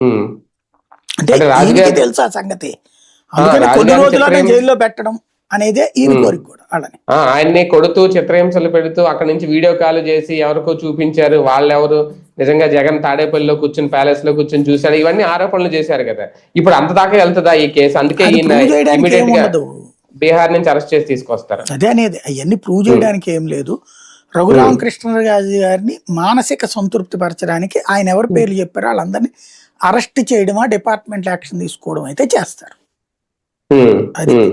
ఉమ్. అంటే అంటే ఈయనకి రాజుగారి తెలుసు ఆ సంగతి. అందుకని కొన్ని రాజుగారిని రోజులనే చిత్రహింస జైల్లో పెట్టడం అనేదే ఈయన కోరిక కూడా అలానే. ఆయన్ని కొడుతూ చిత్రహింసలు పెడుతూ అక్కడ నుంచి వీడియో కాల్ చేసి ఎవరికో చూపించారు, వాళ్ళెవరు నిజంగా జగన్ తాడేపల్లిలో కూర్చుని ప్యాలెస్ లో కూర్చుని చూశారు, ఇవన్నీ ఆరోపణలు చేశారు కదా. ఇప్పుడు అంత దాకా వెళ్తుందా ఈ కేసు? అందుకే అది ఈయన ప్రూవ్ చేయడానికి ఇమీడియట్ గా ఏముండదు. బీహార్ నుంచి అరెస్ట్ చేసి తీసుకొస్తారు. అదే అనేది అవన్నీ ప్రూవ్ ఉమ్, చేయడానికి ఏం లేదు. ఉమ్, రఘురామకృష్ణరాజు గారిని మానసిక సంతృప్తి పరచడానికి ఆయన ఎవరి పేర్లు చెప్పారో వాళ్ళందరినీ అరెస్ట్ చేయడమా, డిపార్ట్మెంట్ యాక్షన్ తీసుకోవడం అయితే చేస్తారు. ఉమ్, అది ఉమ్.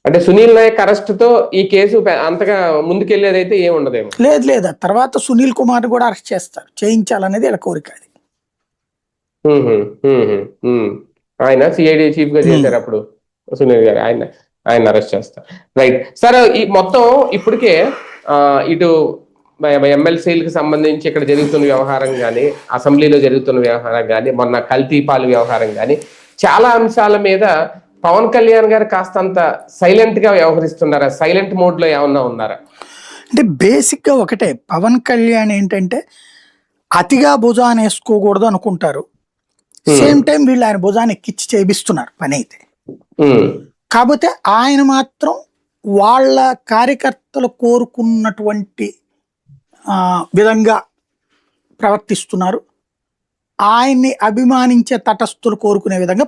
అంటే సునీల్ నాయక్ అరెస్ట్ తో ఈ కేసు అంతగా ముందుకెళ్లేది అయితే ఏమి ఉండదేమో. లేదు లేదు, ఆ తర్వాత సునీల్ కుమార్ కూడా అరెస్ట్ చేస్తారు, చేయించాలనేది ఇలా కోరిక. అది ఉహు, ఉహు, ఉమ్. ఆయన సిఐడి చీఫ్ గా ఉమ్. చేశారు అప్పుడు సునీల్ గారు, ఆయన ఆయన అరెస్ట్ చేస్తారు. రైట్ సార్, ఈ మొత్తం ఇప్పటికే ఇటు ఎమ్మెల్సీలకు సంబంధించి ఇక్కడ జరుగుతున్న వ్యవహారం కానీ, అసెంబ్లీలో జరుగుతున్న వ్యవహారం కానీ, మొన్న కల్తీపాలు వ్యవహారం కానీ, చాలా అంశాల మీద పవన్ కళ్యాణ్ గారు కాస్తంత సైలెంట్ గా వ్యవహరిస్తున్నారా? సైలెంట్ మోడ్ లో ఏమన్నా ఉన్నారా? అంటే బేసిక్ గా ఒకటే, పవన్ కళ్యాణ్ ఏంటంటే అతిగా భుజాన్ని వేసుకోకూడదు అనుకుంటారు. ఉమ్, సేమ్ టైం వీళ్ళు ఆయన భుజాన్ని ఎక్కిచ్చి చేపిస్తున్నారు పని అయితే. ఉమ్, కాకపోతే ఆయన మాత్రం వాళ్ళ కార్యకర్తలు కోరుకున్నటువంటి విధంగా ప్రవర్తిస్తున్నారు. ఆయన్ని అభిమానించే తటస్థులు కోరుకునే విధంగా